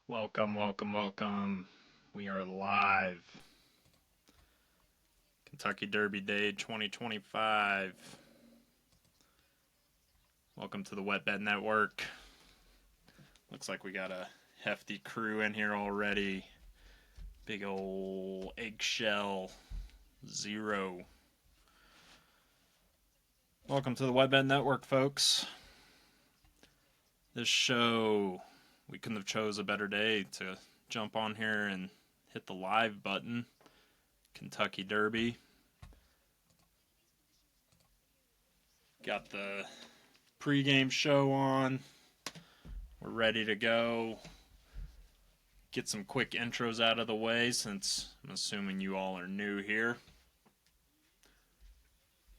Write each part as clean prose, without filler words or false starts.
Welcome, welcome, welcome. We are live. Kentucky Derby Day 2025. Welcome to the Wet Bed Network. Looks like we got a hefty crew in here already. Big ol' eggshell zero. Welcome to the Wet Bed Network, folks. This show, we couldn't have chose a better day to jump on here and hit the live button. Kentucky Derby. Got the pregame show on. We're ready to go. Get some quick intros out of the way since I'm assuming you all are new here.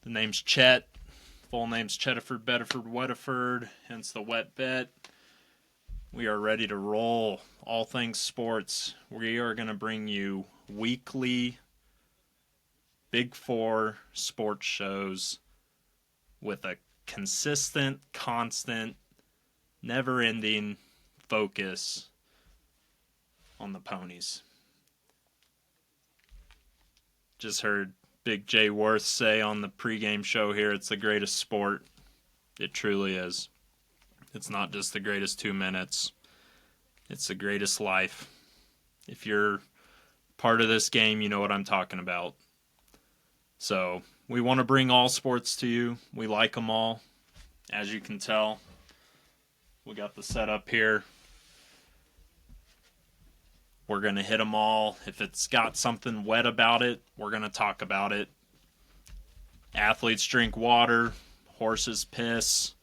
The name's Chet. Full name's Chettaford, Bedford, Wettaford, hence the wet bet. We are ready to roll. All things sports. We are going to bring you weekly Big Four sports shows with a consistent, constant, never-ending focus on the ponies. Just heard Big J Worth say on the pregame show here, it's the greatest sport. It truly is. It's not just the greatest 2 minutes. It's the greatest life. If you're part of this game, you know what I'm talking about. So we want to bring all sports to you. We like them all. As you can tell, we got the setup here. We're going to hit them all. If it's got something wet about it, we're going to talk about it. Athletes drink water. Horses piss.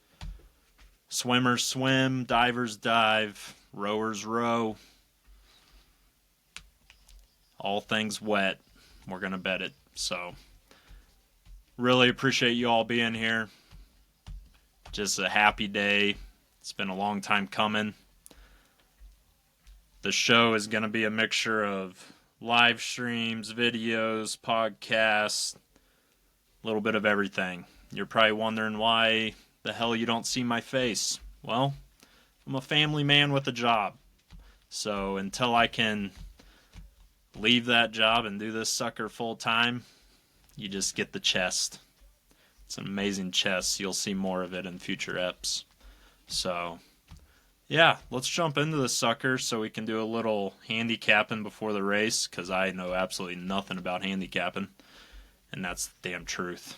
Swimmers swim. Divers dive. Rowers row. All things wet. We're going to bet it. So, really appreciate you all being here. Just a happy day. It's been a long time coming. The show is going to be a mixture of live streams, videos, podcasts, a little bit of everything. You're probably wondering why the hell you don't see my face. Well, I'm a family man with a job. So until I can leave that job and do this sucker full time, you just get the chest. It's an amazing chest. You'll see more of it in future eps. So, yeah, let's jump into this sucker so we can do a little handicapping before the race, because I know absolutely nothing about handicapping, and that's the damn truth.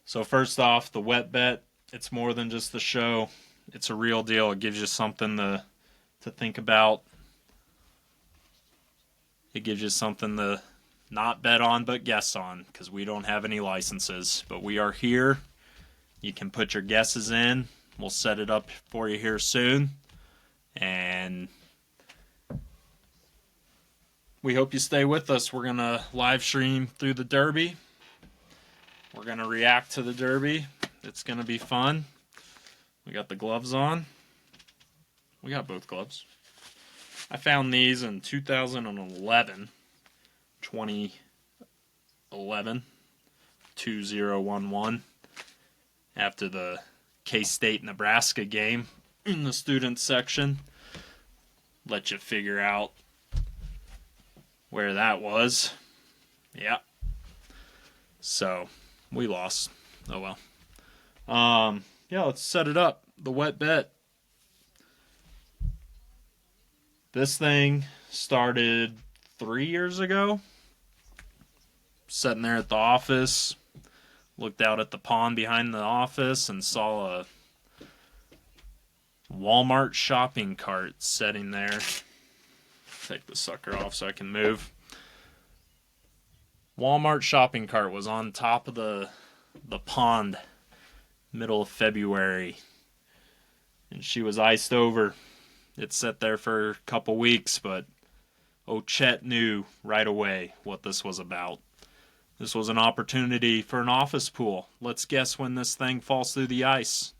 So first off, the wet bet, it's more than just the show. It's a real deal. It gives you something to think about. It gives you something to not bet on, but guess on, because we don't have any licenses. But we are here. You can put your guesses in. We'll set it up for you here soon. And we hope you stay with us. We're going to live stream through the Derby. We're going to react to the Derby. It's going to be fun. We got the gloves on. We got both gloves. I found these in 2011. 2011. 2011. After the K-State Nebraska game in the student section. Let you figure out where that was. Yeah. So, we lost. Oh well. Yeah, let's set it up. The wet bet. This thing started 3 years ago. Sitting there at the office. Looked out at the pond behind the office and saw a Walmart shopping cart sitting there. Take the sucker off so I can move. Walmart shopping cart was on top of the pond, middle of February. And she was iced over. It sat there for a couple weeks, but Chet knew right away what this was about. This was an opportunity for an office pool. Let's guess when this thing falls through the ice.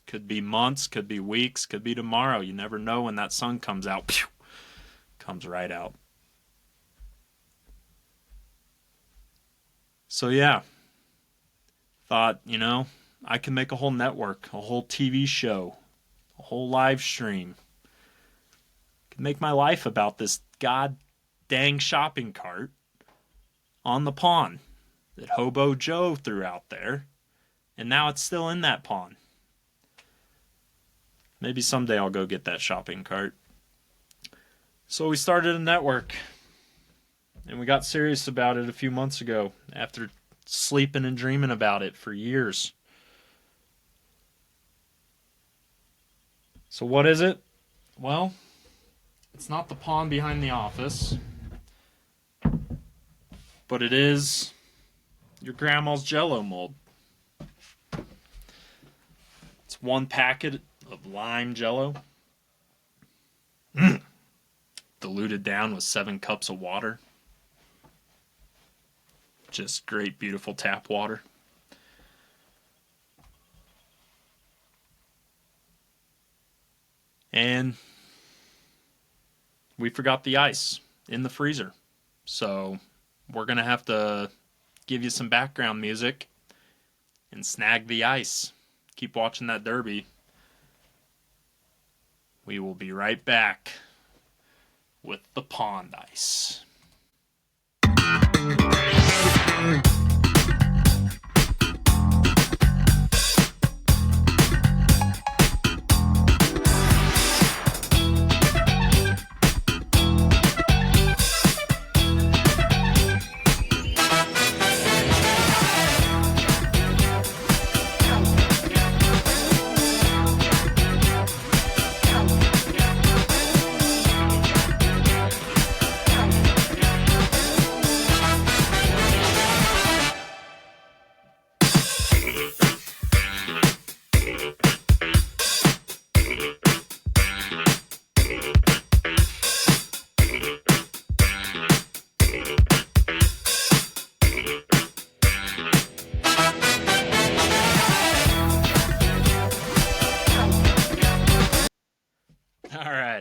Could be months, could be weeks, could be tomorrow. You never know when that sun comes out. Pew! Comes right out. So yeah, thought, I can make a whole network, a whole TV show, a whole live stream. make my life about this god dang shopping cart on the pond that Hobo Joe threw out there, and now it's still in that pond. Maybe someday I'll go get that shopping cart. So we started a network, and we got serious about it a few months ago after sleeping and dreaming about it for years. So what is it? Well, it's not the pond behind the office, but it is your grandma's Jell-O mold. It's 1 packet of lime Jell-O, diluted down with 7 cups of water. Just great, beautiful tap water. And we forgot the ice in the freezer. So we're going to have to give you some background music and snag the ice. Keep watching that derby. We will be right back with the pond ice.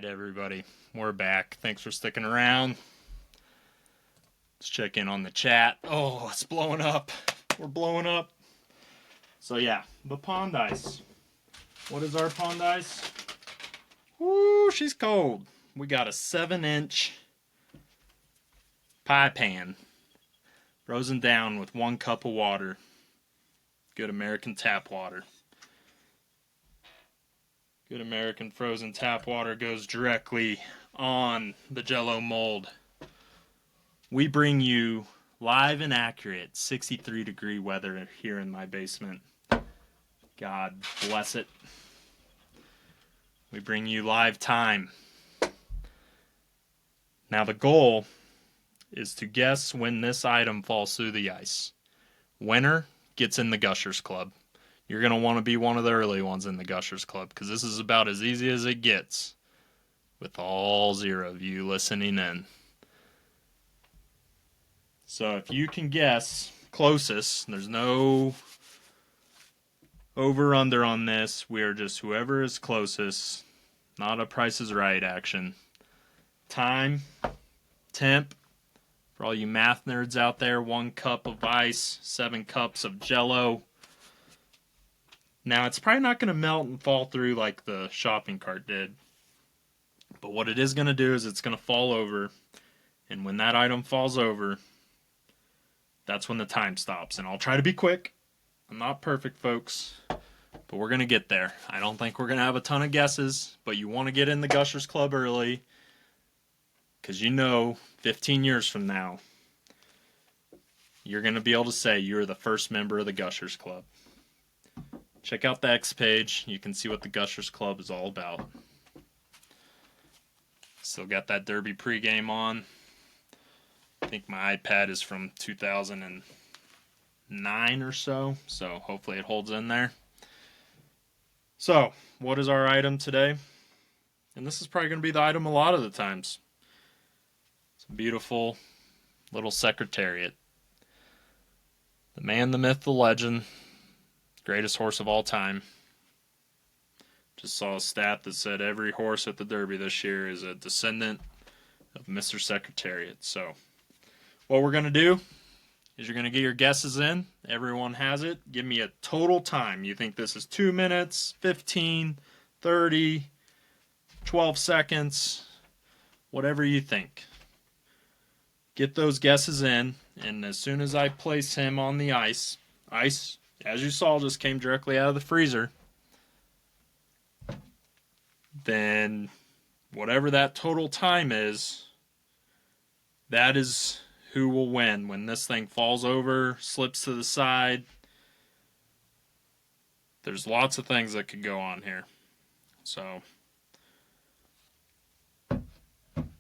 Everybody, we're back. Thanks for sticking around. Let's check in on the chat. Oh, it's blowing up. We're blowing up. So yeah, the pond ice. What is our pond ice? Woo, she's cold. We got a 7-inch pie pan, frozen down with 1 cup of water. Good American tap water. Good American frozen tap water goes directly on the Jell-O mold. We bring you live and accurate 63-degree weather here in my basement. God bless it. We bring you live time. Now the goal is to guess when this item falls through the ice. Winner gets in the Gushers Club. You're going to want to be one of the early ones in the Gushers Club, because this is about as easy as it gets with all 0 of you listening in. So if you can guess closest, there's no over-under on this. We are just whoever is closest, not a Price is Right action. Time, temp, for all you math nerds out there, 1 cup of ice, 7 cups of Jell-O. Now, it's probably not going to melt and fall through like the shopping cart did. But what it is going to do is it's going to fall over. And when that item falls over, that's when the time stops. And I'll try to be quick. I'm not perfect, folks. But we're going to get there. I don't think we're going to have a ton of guesses. But you want to get in the Gushers Club early. Because you know, 15 years from now, you're going to be able to say you're the first member of the Gushers Club. Check out the X page. You can see what the Gushers Club is all about. Still got that Derby pregame on. I think my iPad is from 2009 or so. So hopefully it holds in there. So, what is our item today? And this is probably going to be the item a lot of the times. It's a beautiful little secretariat. The man, the myth, the legend. Greatest horse of all time. Just saw a stat that said every horse at the Derby this year is a descendant of Mr. Secretariat. So, what we're going to do is you're going to get your guesses in. Everyone has it. Give me a total time. You think this is 2 minutes, 15, 30, 12 seconds. whatever you think. Get those guesses in, and as soon as I place him on the ice, as you saw, just came directly out of the freezer, then whatever that total time is, that is who will win. When this thing falls over, slips to the side, there's lots of things that could go on here. So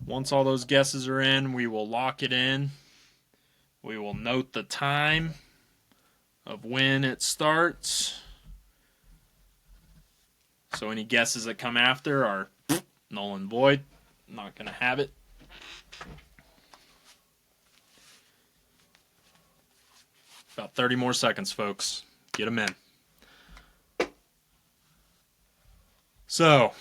once all those guesses are in, we will lock it in. We will note the time of when it starts. So any guesses that come after are null and void. I'm not going to have it. About 30 more seconds, folks. Get them in. So,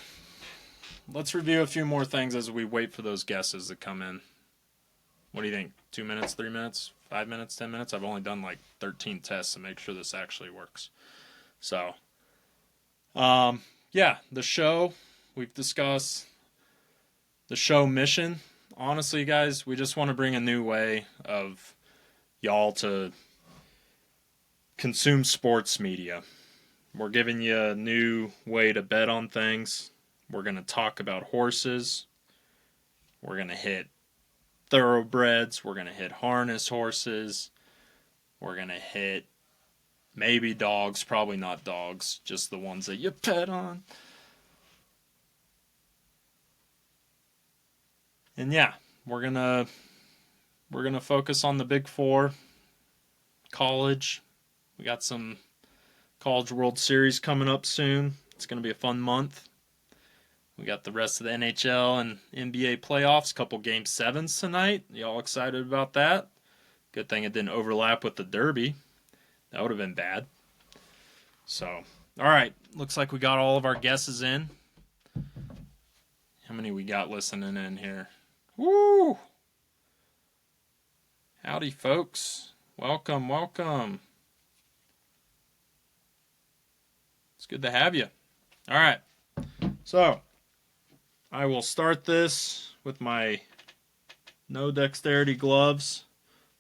let's review a few more things as we wait for those guesses to come in. What do you think? 2 minutes, 3 minutes, 5 minutes, 10 minutes? I've only done like 13 tests to make sure this actually works. So, yeah, the show, we've discussed the show mission. Honestly, guys, we just want to bring a new way of y'all to consume sports media. We're giving you a new way to bet on things. We're going to talk about horses. We're going to hit thoroughbreds. We're going to hit harness horses. We're going to hit maybe dogs, probably not dogs, just the ones that you bet on. And yeah, we're going to focus on the big four. College. We got some College World Series coming up soon. It's going to be a fun month. We got the rest of the NHL and NBA playoffs, couple Game 7s tonight. Y'all excited about that? Good thing it didn't overlap with the Derby. That would have been bad. So, all right. Looks like we got all of our guesses in. How many we got listening in here? Woo! Howdy, folks. Welcome, welcome. It's good to have you. All right. So, I will start this with my no dexterity gloves.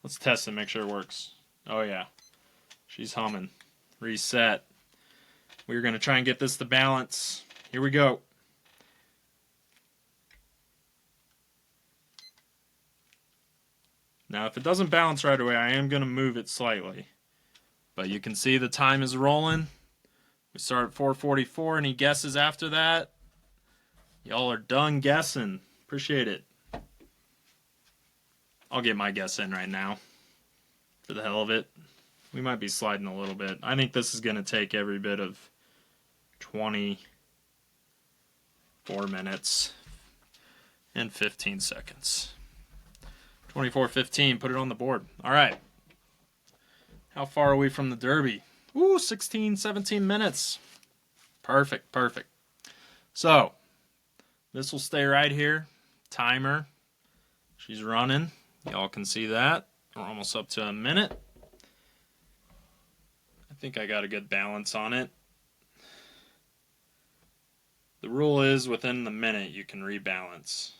Let's test it, make sure it works. Oh, yeah. She's humming. Reset. We're going to try and get this to balance. Here we go. Now, if it doesn't balance right away, I am going to move it slightly. But you can see the time is rolling. We start at 4:44. Any guesses after that? Y'all are done guessing. Appreciate it. I'll get my guess in right now. For the hell of it. We might be sliding a little bit. I think this is going to take every bit of 24 minutes and 15 seconds. 24:15. Put it on the board. All right. How far are we from the Derby? Ooh, 16, 17 minutes. Perfect, perfect. So, this will stay right here. Timer. She's running. Y'all can see that. We're almost up to a minute. I think I got a good balance on it. The rule is within the minute you can rebalance.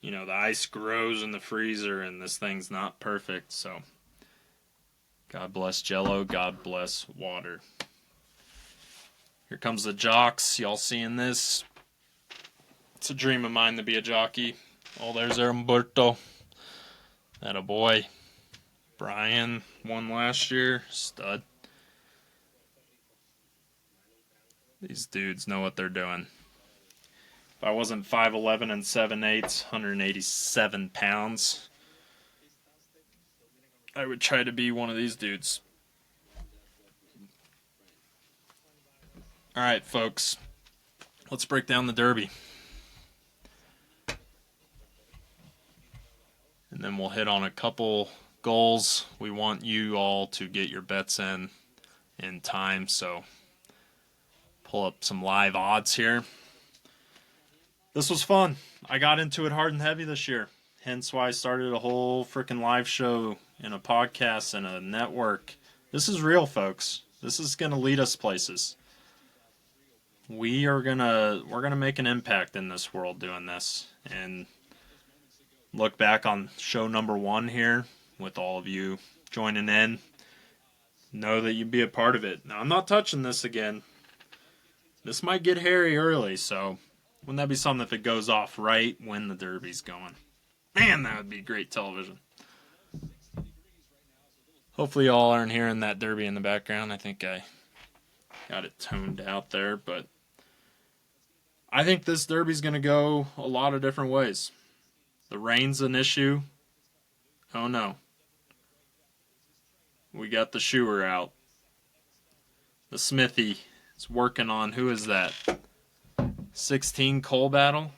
You know, the ice grows in the freezer and this thing's not perfect, so God bless Jell-O, God bless water. Here comes the jocks. Y'all seeing this? It's a dream of mine to be a jockey. Oh, there's Umberto. That a boy. Brian won last year. Stud. These dudes know what they're doing. If I wasn't 5'11 and 7/8, 187 pounds, I would try to be one of these dudes. All right, folks. Let's break down the Derby. And then we'll hit on a couple goals. We want you all to get your bets in time, so pull up some live odds here. This was fun. I got into it hard and heavy this year. Hence why I started a whole freaking live show and a podcast and a network. This is real, folks. This is going to lead us places. We're gonna make an impact in this world doing this. And look back on show number 1 here with all of you joining in. Know that you'd be a part of it. Now, I'm not touching this again. This might get hairy early, so wouldn't that be something if it goes off right when the Derby's going? Man, that would be great television. Hopefully y'all aren't hearing that Derby in the background. I think I got it toned out there, but I think this Derby's going to go a lot of different ways. The rain's an issue. Oh no. We got the shoer out. The Smithy is working on, who is that? 16 Coal Battle?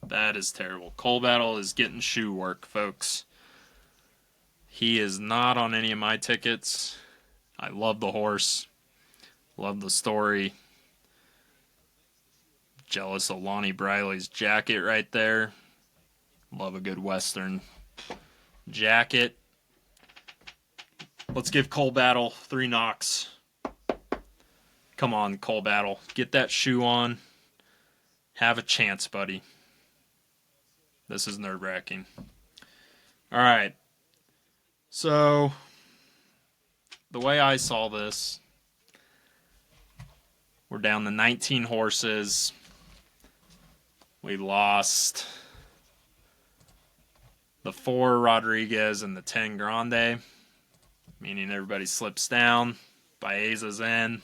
That is terrible. Coal Battle is getting shoe work, folks. He is not on any of my tickets. I love the horse. Love the story. Jealous of Lonnie Briley's jacket right there. Love a good Western jacket. Let's give Coal Battle 3 knocks. Come on, Coal Battle. Get that shoe on. Have a chance, buddy. This is nerve-wracking. All right. So, the way I saw this, we're down to 19 horses. We lost the 4 Rodriguez and the 10 Grande, meaning everybody slips down. Baeza's in.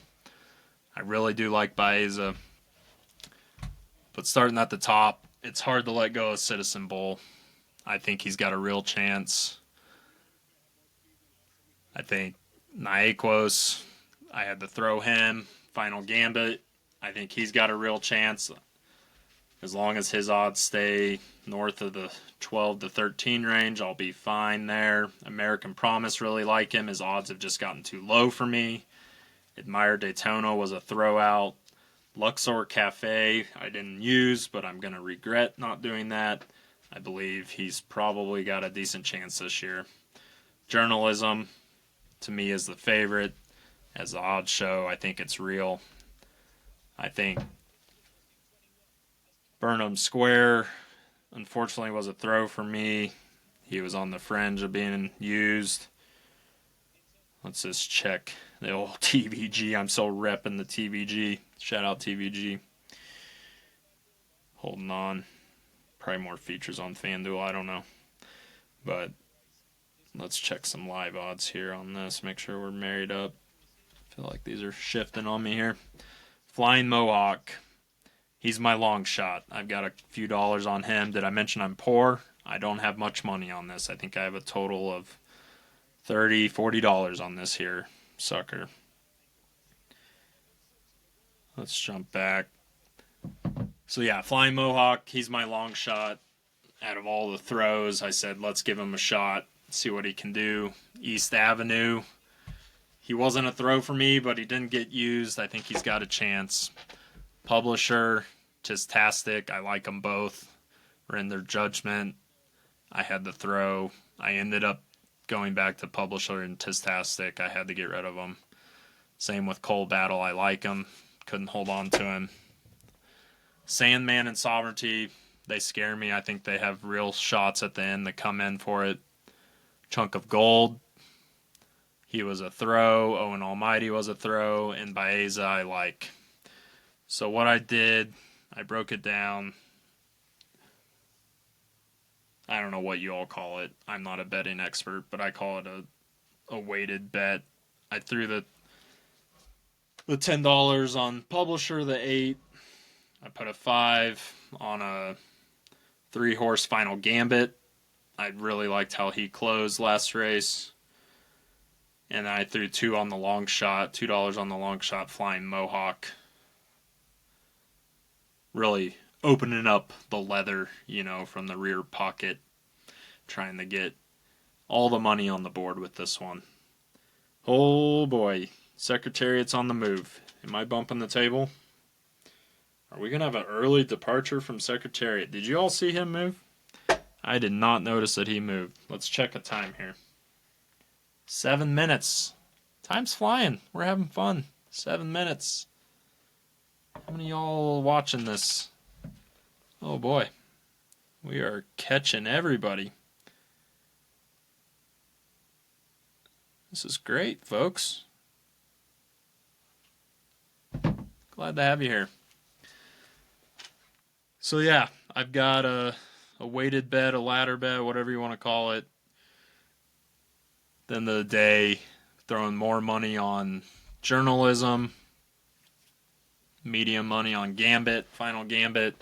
I really do like Baeza. But starting at the top, it's hard to let go of Citizen Bull. I think he's got a real chance. I think Nyaquos, I had to throw him. Final Gambit, I think he's got a real chance. As long as his odds stay north of the 12 to 13 range, I'll be fine there. American Promise, really like him. His odds have just gotten too low for me. Admire Daytona was a throwout. Luxor Cafe, I didn't use, but I'm going to regret not doing that. I believe he's probably got a decent chance this year. Journalism, to me, is the favorite. As the odds show, I think it's real. I think Burnham Square, unfortunately, was a throw for me. He was on the fringe of being used. Let's just check the old TVG. I'm so repping the TVG. Shout out TVG. Holding on. Probably more features on FanDuel. I don't know. But let's check some live odds here on this. Make sure we're married up. I feel like these are shifting on me here. Flying Mohawk. He's my long shot. I've got a few dollars on him. Did I mention I'm poor? I don't have much money on this. I think I have a total of $30, $40 on this here sucker. Let's jump back. So yeah, Flying Mohawk, he's my long shot. Out of all the throws, I said, let's give him a shot, see what he can do. East Avenue, he wasn't a throw for me, but he didn't get used. I think he's got a chance. Publisher, Tistastic, I like them both. We're in their judgment. I had the throw. I ended up going back to Publisher and Tistastic. I had to get rid of them. Same with Coal Battle. I like him. Couldn't hold on to him. Sandman and Sovereignty, they scare me. I think they have real shots at the end that come in for it. Chunk of Gold, he was a throw. Owen Almighty was a throw. And Baeza I like. So what I did, I broke it down. I don't know what you all call it. I'm not a betting expert, but I call it a weighted bet. I threw the $10 on Publisher, the 8. I put a 5 on a 3-horse Final Gambit. I really liked how he closed last race. And I threw 2 on the long shot, $2 on the long shot Flying Mohawk. Really opening up the leather, from the rear pocket. Trying to get all the money on the board with this one. Oh boy. Secretariat's on the move. Am I bumping the table? Are we going to have an early departure from Secretariat? Did you all see him move? I did not notice that he moved. Let's check a time here. 7 minutes. Time's flying. We're having fun. 7 minutes. How many of y'all watching this? Oh boy. We are catching everybody. This is great, folks. Glad to have you here. So yeah, I've got a weighted bet, a ladder bet, whatever you want to call it. Then the day, throwing more money on journalism, medium money on Gambit, Final Gambit,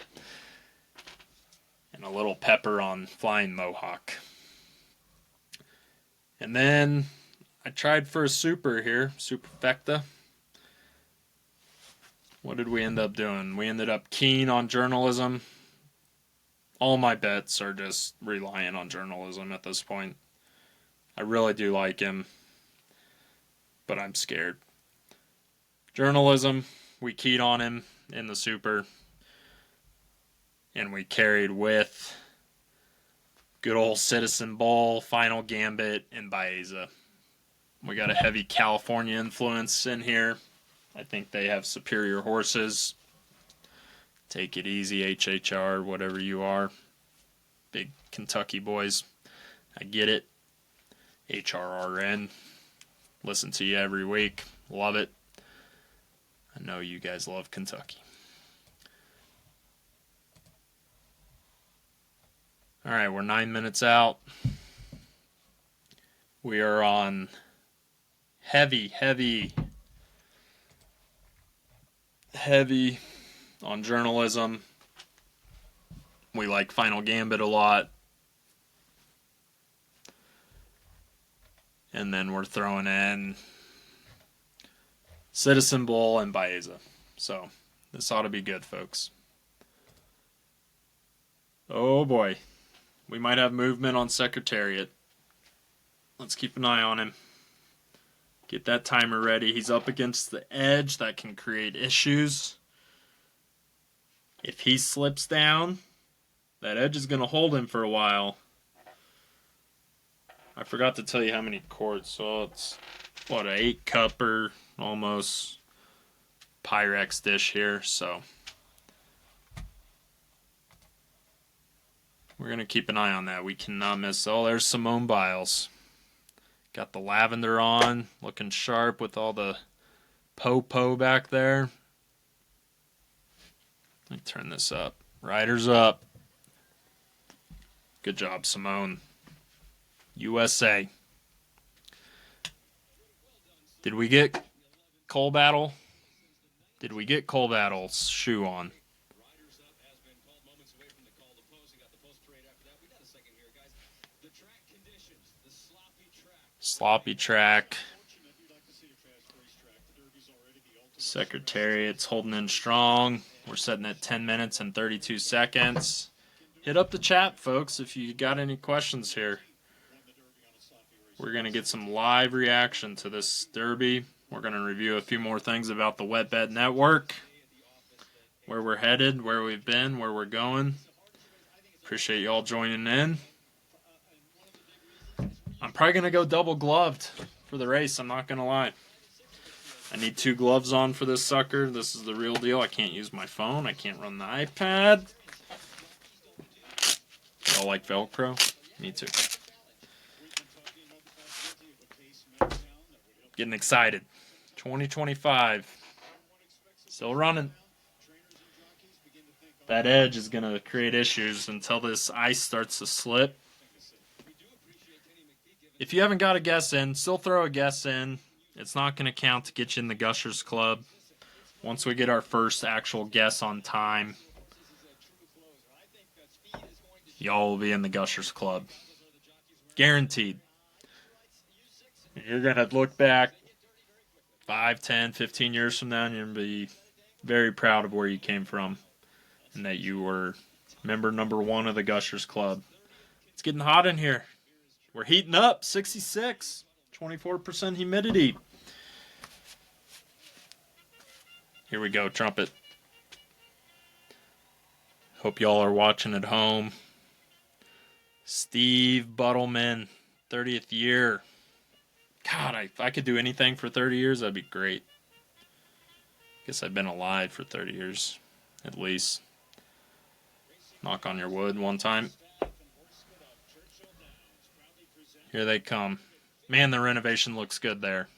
and a little pepper on Flying Mohawk. And then I tried for a super here, Superfecta. What did we end up doing? We ended up keen on journalism. All my bets are just relying on journalism at this point. I really do like him, but I'm scared. Journalism, we keyed on him in the super, and we carried with good old Citizen Bowl, Final Gambit, and Baeza. We got a heavy California influence in here. I think they have superior horses. Take it easy, HHR, whatever you are. Big Kentucky boys. I get it. HRRN. Listen to you every week. Love it. I know you guys love Kentucky. All right, we're 9 minutes out. We are on heavy on journalism. We like Final Gambit a lot. And then we're throwing in Citizen Bowl and Baeza. So this ought to be good, folks. Oh boy. We might have movement on Secretariat. Let's keep an eye on him. Get that timer ready. He's up against the edge. That can create issues. If he slips down, that edge is going to hold him for a while. I forgot to tell you how many quarts. So it's, what, an 8-cupper almost Pyrex dish here. So we're going to keep an eye on that. We cannot miss. Oh, there's Simone Biles. Got the lavender on, looking sharp with all the po back there. Let me turn this up. Riders up. Good job, Simone. USA. Did we get Cole Battle? Did we get Cole Battle's shoe on? Sloppy track. Secretariat's holding in strong. We're sitting at 10 minutes and 32 seconds. Hit up the chat, folks, if you got any questions here. We're going to get some live reaction to this Derby. We're going to review a few more things about the Wet Bet Network, where we're headed, where we've been, where we're going. Appreciate y'all joining in. I'm probably going to go double gloved for the race, I'm not going to lie. I need 2 gloves on for this sucker. This is the real deal. I can't use my phone. I can't run the iPad. Y'all like Velcro? Me too. Getting excited. 2025. Still running. That edge is going to create issues until this ice starts to slip. If you haven't got a guess in, still throw a guess in. It's not going to count to get you in the Gushers Club. Once we get our first actual guess on time, y'all will be in the Gushers Club. Guaranteed. You're going to look back 5, 10, 15 years from now, and you're going to be very proud of where you came from and that you were member number 1 of the Gushers Club. It's getting hot in here. We're heating up. 66. 24% humidity. Here we go, trumpet. Hope y'all are watching at home. Steve Buttleman, 30th year. God, if I could do anything for 30 years, that'd be great. Guess I've been alive for 30 years, at least. Knock on your wood one time. Here they come. Man, the renovation looks good there.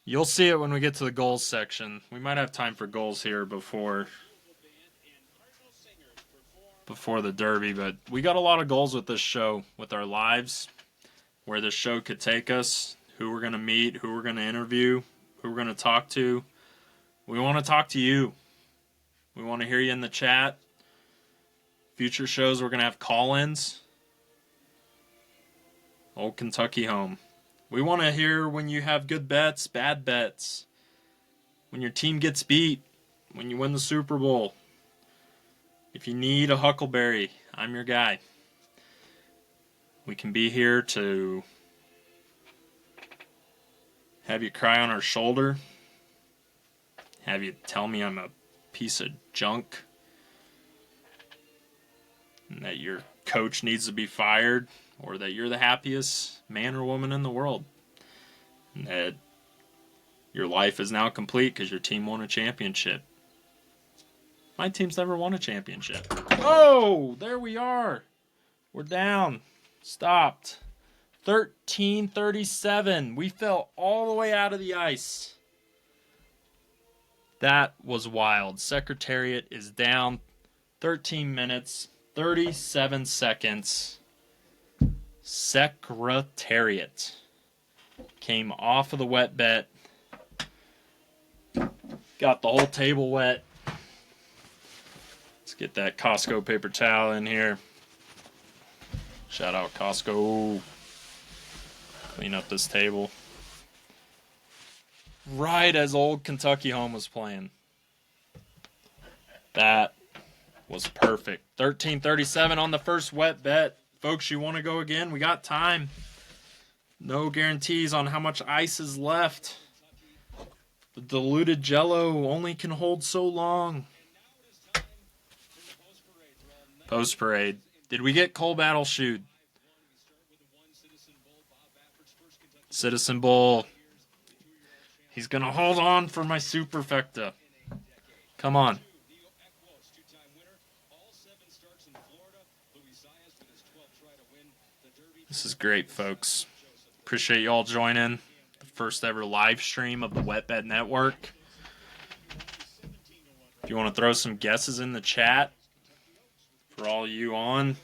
You'll see it when we get to the goals section. We might have time for goals here before the Derby, but we got a lot of goals with this show, with our lives, where this show could take us, who we're going to meet, who we're going to interview, who we're going to talk to. We want to talk to you. We want to hear you in the chat. Future shows, we're going to have call-ins. Old Kentucky home. We want to hear when you have good bets, bad bets. When your team gets beat. When you win the Super Bowl. If you need a Huckleberry, I'm your guy. We can be here to have you cry on our shoulder. Have you tell me I'm a piece of junk. And that your coach needs to be fired. Or that you're the happiest man or woman in the world. And that your life is now complete because your team won a championship. My team's never won a championship. Oh, there we are. We're down. Stopped. 13:37. We fell all the way out of the ice. That was wild. Secretariat is down. 13 minutes, 37 seconds. Secretariat came off of the wet bet. Got the whole table wet. Let's get that Costco paper towel in here. Shout out Costco. Clean up this table. Right as old Kentucky home was playing. That was perfect. 13:37 on the first wet bet. Folks, you want to go again? We got time. No guarantees on how much ice is left. The diluted Jell-O only can hold so long. Post parade. Did we get Cole Battle shoot? Citizen Bull. He's going to hold on for my superfecta. Come on. This is great, folks. Appreciate you all joining the first ever live stream of the Wet Bet Network. If you want to throw some guesses in the chat for all you on.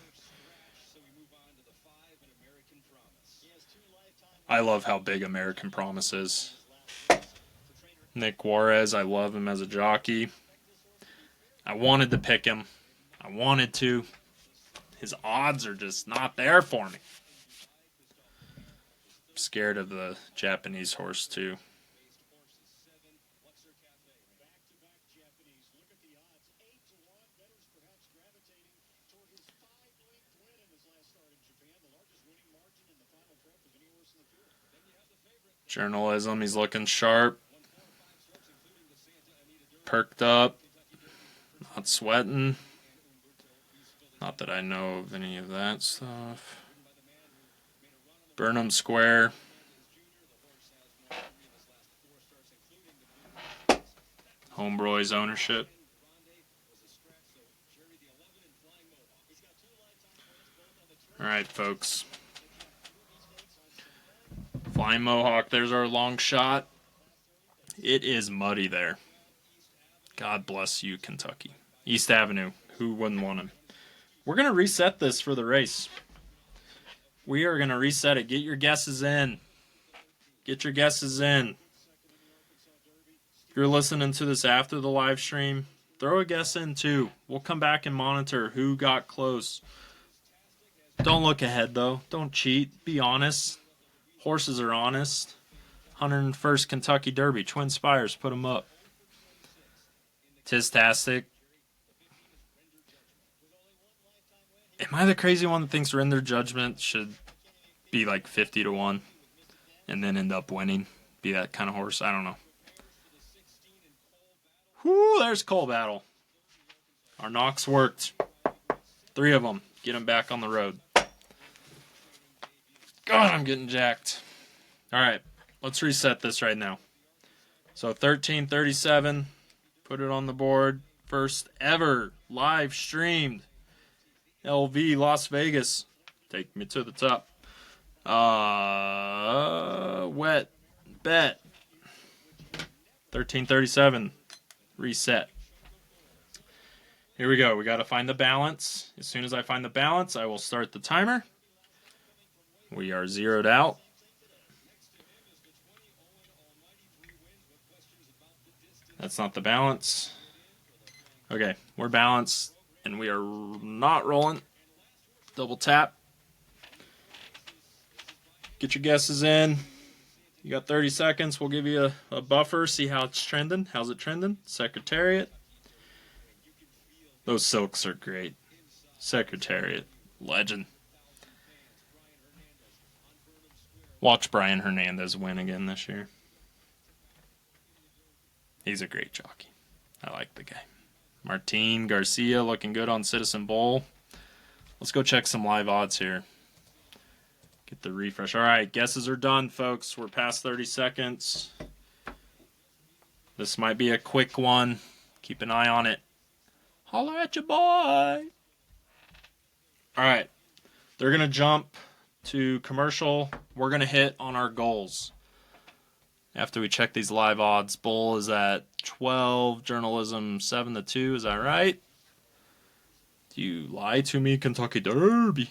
I love how big American Promise is. Nick Juarez, I love him as a jockey. I wanted to pick him. I wanted to. His odds are just not there for me. I'm scared of the Japanese horse too. Journalism, he's looking sharp. Perked up. Not sweating. Not that I know of any of that stuff. Burnham Square. Homebroy's ownership. Alright, folks. Flying Mohawk, there's our long shot. It is muddy there. God bless you, Kentucky. East Avenue. Who wouldn't want him? We're going to reset this for the race. We are going to reset it. Get your guesses in. Get your guesses in. If you're listening to this after the live stream, throw a guess in too. We'll come back and monitor who got close. Don't look ahead, though. Don't cheat. Be honest. Horses are honest. 101st Kentucky Derby. Twin Spires. Put them up. Tistastic. Am I the crazy one that thinks Render Judgment should be like 50-1 and then end up winning? Be that kind of horse? I don't know. Whoo, there's Cole Battle. Our knocks worked. 3 of them. Get them back on the road. God, I'm getting jacked. All right, let's reset this right now. So 1337, put it on the board. First ever live streamed LV Las Vegas. Take me to the top. Wet bet. 1337. Reset. Here we go. We got to find the balance. As soon as I find the balance, I will start the timer. We are zeroed out. That's not the balance. Okay, we're balanced, and we are not rolling. Double tap. Get your guesses in. You got 30 seconds. We'll give you a buffer. See how it's trending. How's it trending? Secretariat. Those silks are great. Secretariat. Legend. Watch Brian Hernandez win again this year. He's a great jockey. I like the guy. Martin Garcia looking good on Citizen Bowl. Let's go check some live odds here. Get the refresh. All right, guesses are done, folks. We're past 30 seconds. This might be a quick one. Keep an eye on it. Holler at your boy. All right. They're going to jump to commercial. We're going to hit on our goals. After we check these live odds, Bull is at 12, journalism 7-2. Is that right? You lie to me, Kentucky Derby.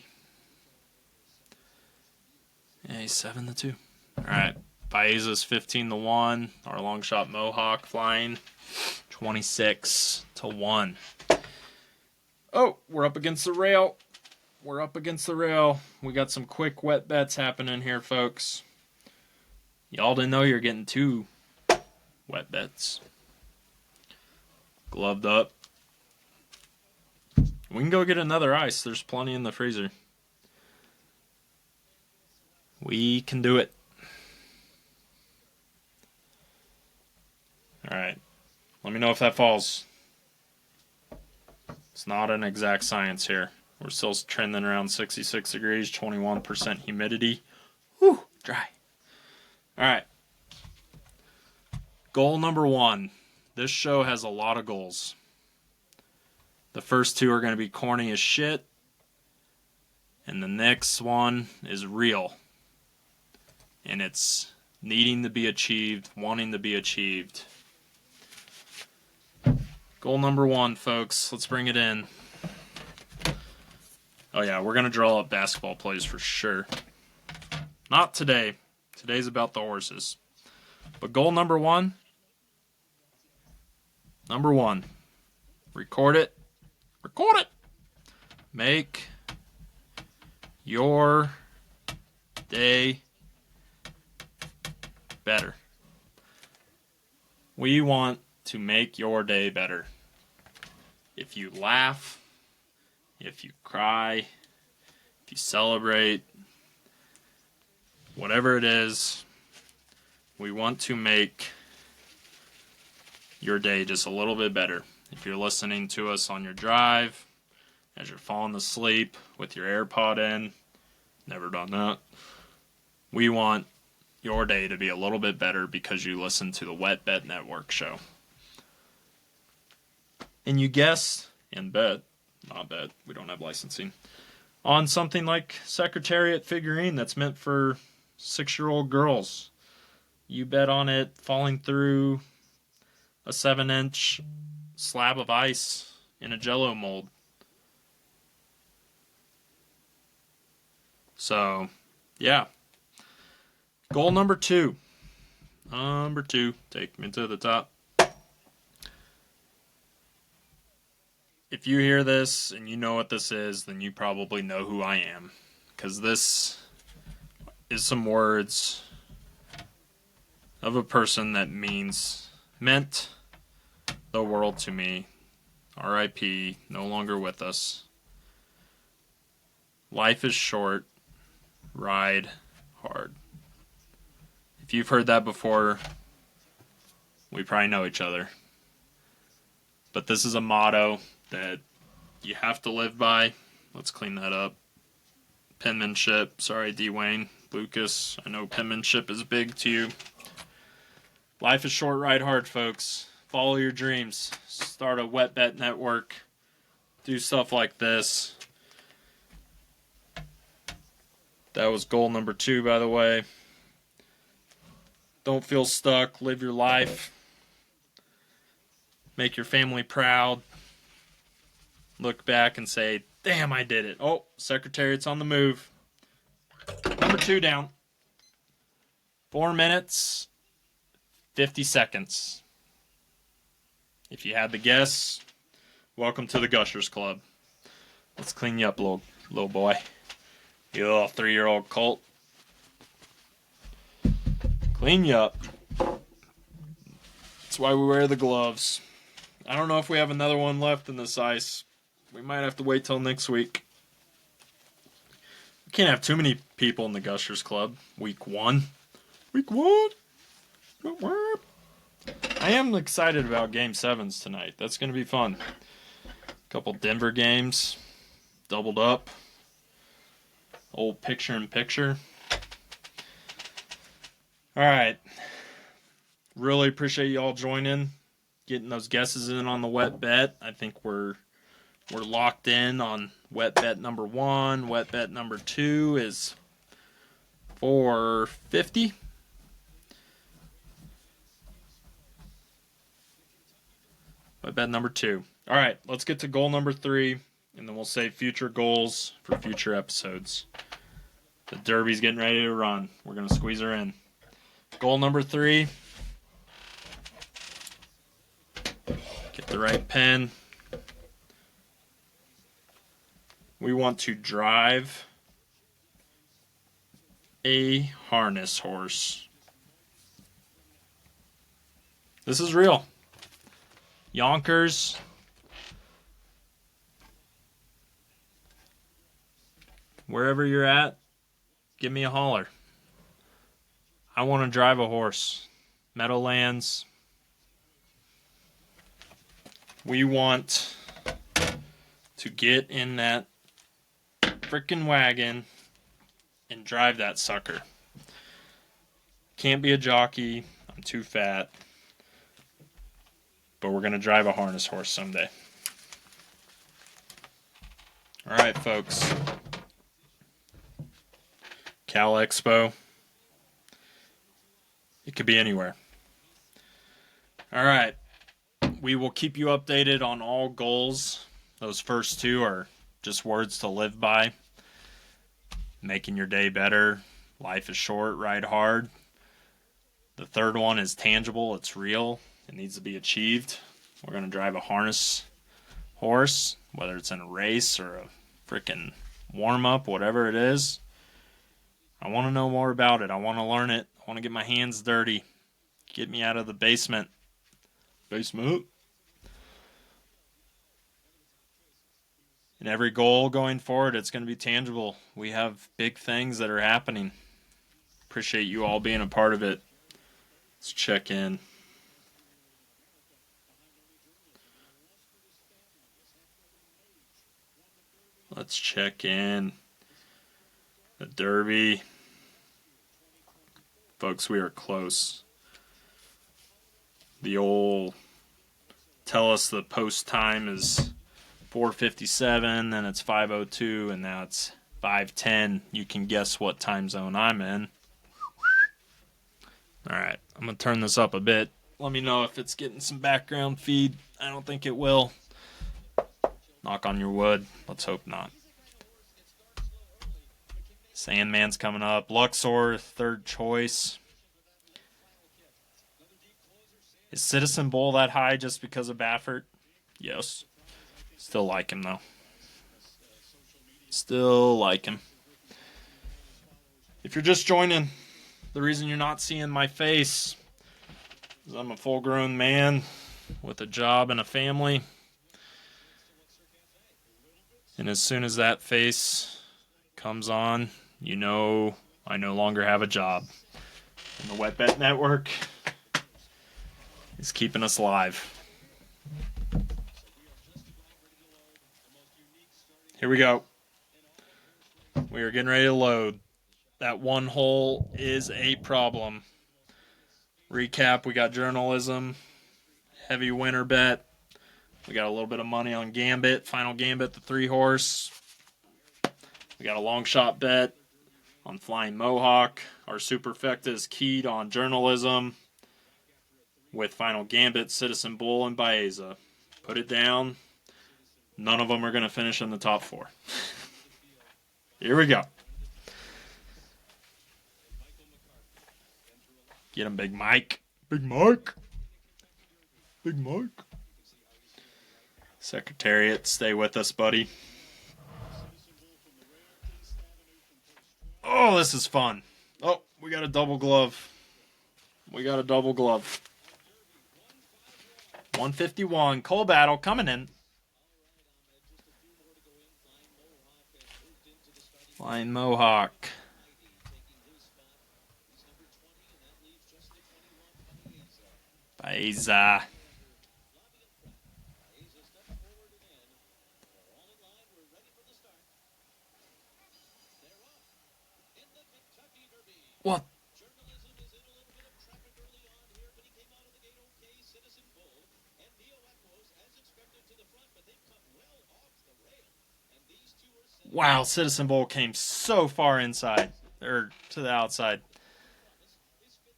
Hey, 7-2. All right. Baeza's 15-1. Our long shot Mohawk flying 26-1. Oh, we're up against the rail. We're up against the rail. We got some quick wet bets happening here, folks. Y'all didn't know you're getting 2 wet bets. Gloved up. We can go get another ice. There's plenty in the freezer. We can do it. All right. Let me know if that falls. It's not an exact science here. We're still trending around 66 degrees, 21% humidity. Whew, dry. All right. Goal number 1. This show has a lot of goals. The first 2 are going to be corny as shit. And the next one is real. And it's needing to be achieved, wanting to be achieved. Goal number 1, folks. Let's bring it in. Oh yeah, we're going to draw up basketball plays for sure. Not today. Today's about the horses. But goal number 1. Number 1. Record it. Record it. Make your day better. We want to make your day better. If you laugh, if you cry, if you celebrate, whatever it is, we want to make your day just a little bit better. If you're listening to us on your drive, as you're falling asleep with your AirPod in, never done that. We want your day to be a little bit better because you listen to the Wet Bet Network show. And you guess and bet, not bet, we don't have licensing, on something like Secretariat figurine that's meant for 6-year-old girls. You bet on it falling through a 7-inch slab of ice in a Jell-O mold. So, yeah. Goal number 2. Number 2, take me to the top. If you hear this and you know what this is, then you probably know who I am. Because this is some words of a person that meant the world to me. R.I.P., no longer with us. Life is short. Ride hard. If you've heard that before, we probably know each other. But this is a motto that you have to live by. Let's clean that up. Penmanship. Sorry, D. Wayne. Lucas, I know penmanship is big to you. Life is short, ride hard, folks. Follow your dreams. Start a wet bet network. Do stuff like this. That was goal number 2, by the way. Don't feel stuck. Live your life. Make your family proud. Look back and say, damn, I did it. Oh, Secretariat's on the move. Number 2 down. 4 minutes, 50 seconds. If you had the guess, welcome to the Gushers Club. Let's clean you up, little boy. You little 3-year-old colt. Clean you up. That's why we wear the gloves. I don't know if we have another one left in this ice. We might have to wait till next week. We can't have too many people in the Gushers Club. Week 1. Week 1. I am excited about Game 7s tonight. That's going to be fun. A couple Denver games. Doubled up. Old picture-in-picture. Alright. Really appreciate you all joining. Getting those guesses in on the wet bet. I think we're locked in on wet bet number 1. Wet bet number 2 is $4.50. Wet bet number 2. All right, let's get to goal number 3, and then we'll save future goals for future episodes. The Derby's getting ready to run. We're going to squeeze her in. Goal number 3. Get the right pen. We want to drive a harness horse. This is real. Yonkers. Wherever you're at, give me a holler. I want to drive a horse. Meadowlands. We want to get in that frickin' wagon and drive that sucker. Can't be a jockey. I'm too fat. But we're going to drive a harness horse someday. All right, folks. Cal Expo. It could be anywhere. All right. We will keep you updated on all goals. Those first 2 are just words to live by. Making your day better. Life is short, ride hard. The third one is tangible. It's real. It needs to be achieved. We're going to drive a harness horse, whether it's in a race or a freaking warm-up, whatever it is. I want to know more about it. I want to learn it. I want to get my hands dirty. Get me out of the basement. Basement. And every goal going forward, it's going to be tangible. We have big things that are happening. Appreciate you all being a part of it. Let's check in. Let's check in. The Derby. Folks, we are close. The old tell us the post time is 4:57, then it's 5:02, and now it's 5:10. You can guess what time zone I'm in. Alright, I'm going to turn this up a bit. Let me know if it's getting some background feed. I don't think it will. Knock on your wood. Let's hope not. Sandman's coming up. Luxor, third choice. Is Citizen Bowl that high just because of Baffert? Yes. Still like him, though. Still like him. If you're just joining, the reason you're not seeing my face is I'm a full-grown man with a job and a family. And as soon as that face comes on, you know I no longer have a job. And the Wet Bet Network is keeping us alive. Here we go. We are getting ready to load. That one hole is a problem. Recap, we got journalism, heavy winner bet. We got a little bit of money on Gambit, Final Gambit, the 3-horse. We got a long shot bet on Flying Mohawk. Our superfecta is keyed on journalism with Final Gambit, Citizen Bull, and Baeza. Put it down. None of them are going to finish in the top 4. Here we go. Get him, Big Mike. Big Mike. Big Mike. Secretariat, stay with us, buddy. Oh, this is fun. Oh, we got a double glove. 151. Coal Battle coming in. Flying Mohawk. Baeza. What? Wow, Citizen Bull came so far inside, or to the outside.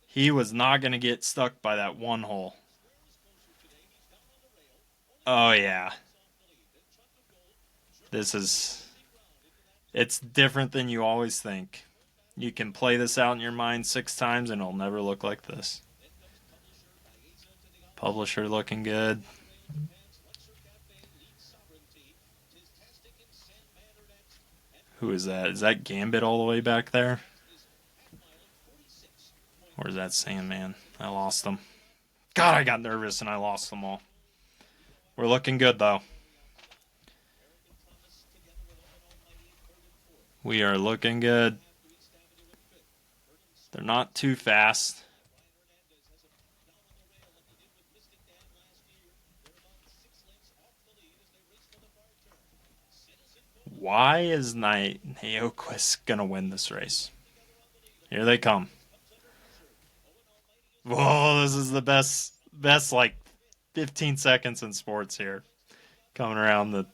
He was not going to get stuck by that one hole. Oh, yeah. It's different than you always think. You can play this out in your mind 6 times and it'll never look like this. Publisher looking good. Who is that? Is that Gambit all the way back there? Or is that Sandman? I lost them. God, I got nervous and I lost them all. We're looking good, though. We are looking good. They're not too fast. Why is Neoquist going to win this race? Here they come. Whoa, this is the best like 15 seconds in sports here. Coming around the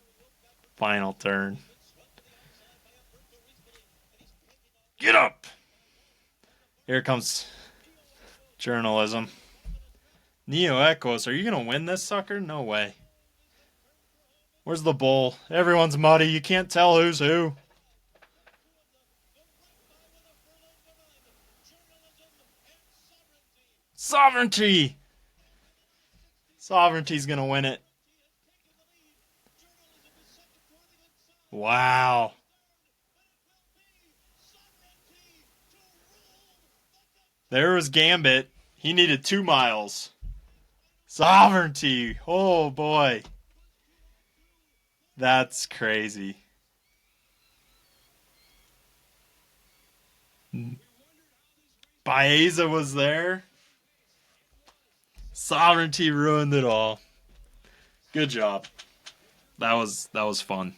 final turn. Get up! Here comes journalism. Neo Echoes, are you going to win this sucker? No way. Where's the bull? Everyone's muddy. You can't tell who's who. Sovereignty! Sovereignty's going to win it. Wow. There was Gambit. He needed 2 miles. Sovereignty. Oh, boy. That's crazy. Baeza was there. Sovereignty ruined it all. Good job. That was fun.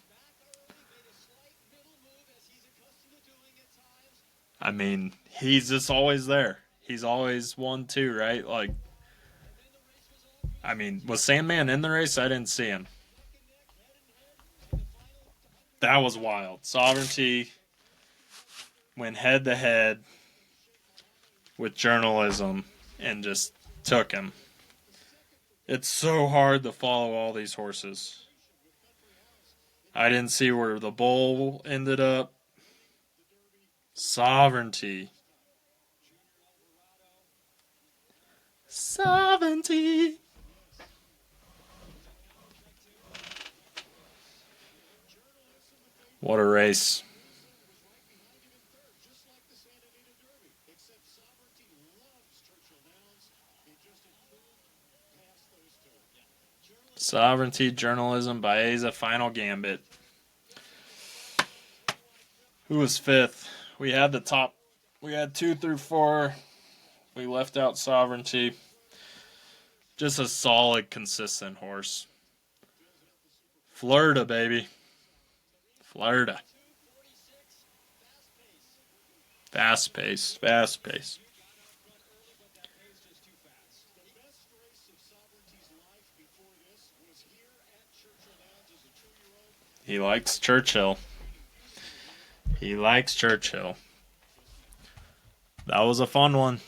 I mean, he's just always there. He's always 1-2, right? Like, I mean, was Sandman in the race? I didn't see him. That was wild. Sovereignty went head to head with journalism and just took him. It's so hard to follow all these horses. I didn't see where the bull ended up. Sovereignty. Sovereignty. What a race. Sovereignty, journalism, Baeza, Final Gambit. Who was 5th? We had the top. We had 2 through 4. We left out Sovereignty. Just a solid, consistent horse. Florida, baby. Florida. Fast pace. Fast pace. He likes Churchill. He likes Churchill. That was a fun one.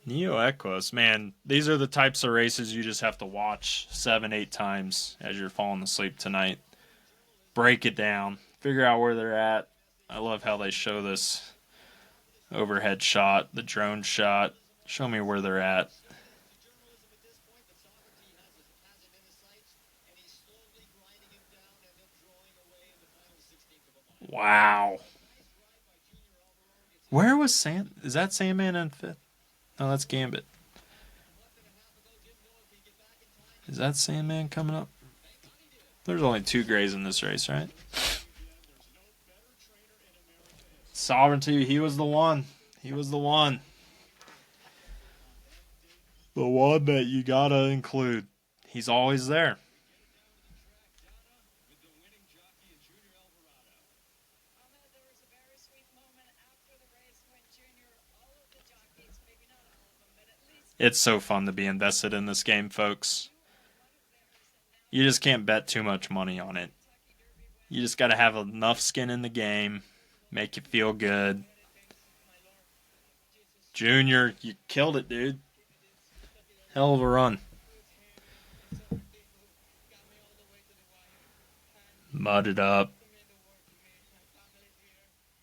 Neo Equos, man, these are the types of races you just have to watch 7, 8 times as you're falling asleep tonight. Break it down. Figure out where they're at. I love how they show this overhead shot, the drone shot. Show me where they're at. Wow. Where was Sam? Is that Sandman in fifth? No, that's Gambit. Is that Sandman coming up? There's only 2 grays in this race, right? Sovereignty, he was the one. He was the one. The one that you gotta include. He's always there. It's so fun to be invested in this game, folks. You just can't bet too much money on it. You just gotta have enough skin in the game, make you feel good. Junior, you killed it, dude. Hell of a run. Mudded up.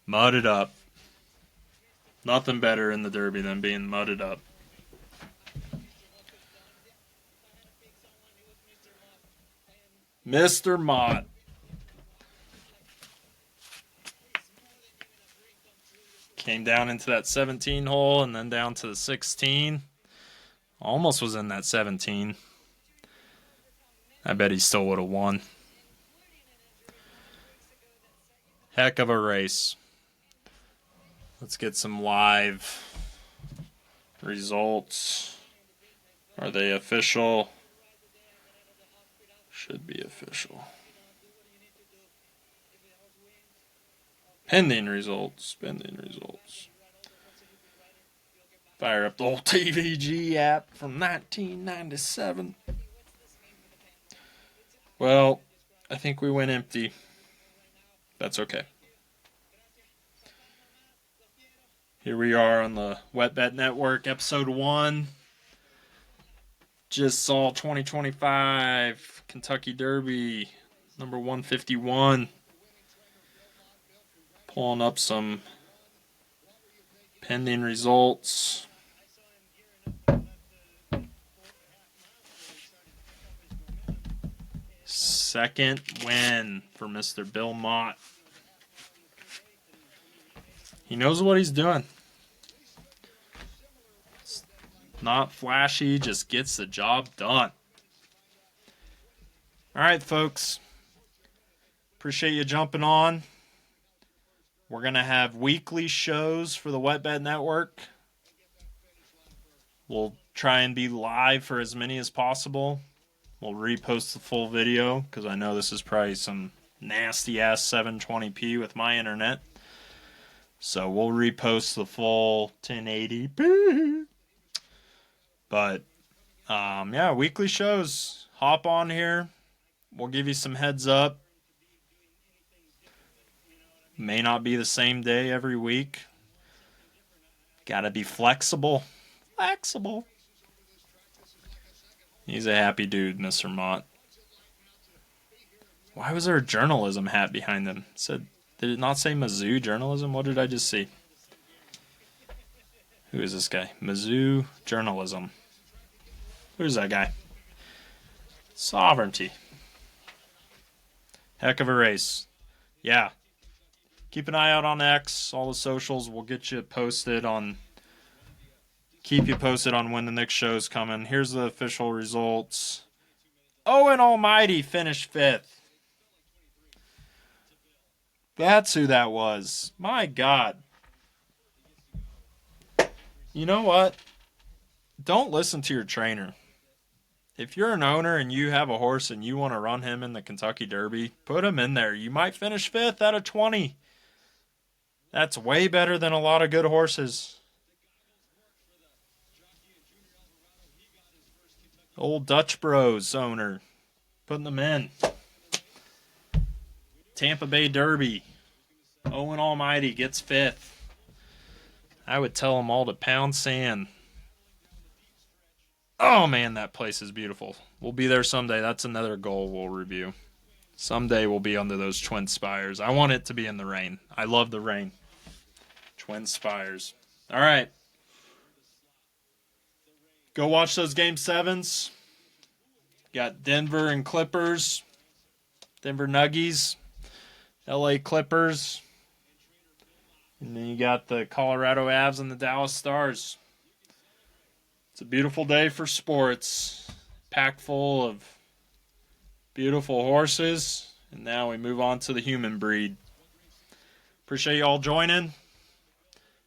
Mudded up. Nothing better in the Derby than being mudded up. Mr. Mott. Came down into that 17 hole and then down to the 16. Almost was in that 17. I bet he still would have won. Heck of a race. Let's get some live results. Are they official? Should be official. Pending results. Pending results. Fire up the old TVG app from 1997. Well, I think we went empty. That's okay. Here we are on the Wet Bet Network, episode 1. Just saw 2025 Kentucky Derby, number 151. Pulling up some pending results. Second win for Mr. Bill Mott. He knows what he's doing. It's not flashy, just gets the job done. All right, folks. Appreciate you jumping on. We're going to have weekly shows for the Wet Bet Network. We'll try and be live for as many as possible. We'll repost the full video because I know this is probably some nasty-ass 720p with my internet. So we'll repost the full 1080p. But, yeah, weekly shows. Hop on here. We'll give you some heads up. May not be the same day every week. Gotta be flexible. Flexible. He's a happy dude, Mr. Mott. Why was there a journalism hat behind him? Did it not say Mizzou journalism? What did I just see? Who is this guy? Mizzou journalism. Who's that guy? Sovereignty. Heck of a race. Yeah. Keep an eye out on X. All the socials. We'll get you posted on... Keep you posted on when the next show's coming. Here's the official results. Owen Almighty finished 5th. That's who that was. My God. You know what? Don't listen to your trainer. If you're an owner and you have a horse and you want to run him in the Kentucky Derby, put him in there. You might finish 5th out of 20. That's way better than a lot of good horses. Old Dutch Bros owner. putting them in. Tampa Bay Derby. Owen Almighty gets 5th. I would tell them all to pound sand. Oh, man, that place is beautiful. We'll be there someday. That's another goal we'll review. Someday we'll be under those twin spires. I want it to be in the rain. I love the rain. Twin spires. All right. Go watch those Game 7s. Got Denver and Clippers. Denver Nuggies. LA Clippers. And then you got the Colorado Avs and the Dallas Stars. It's a beautiful day for sports. Packed full of beautiful horses. And now we move on to the human breed. Appreciate you all joining.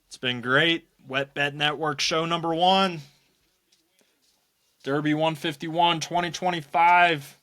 It's been great. Wet Bet Network show number 1. Derby 151 2025.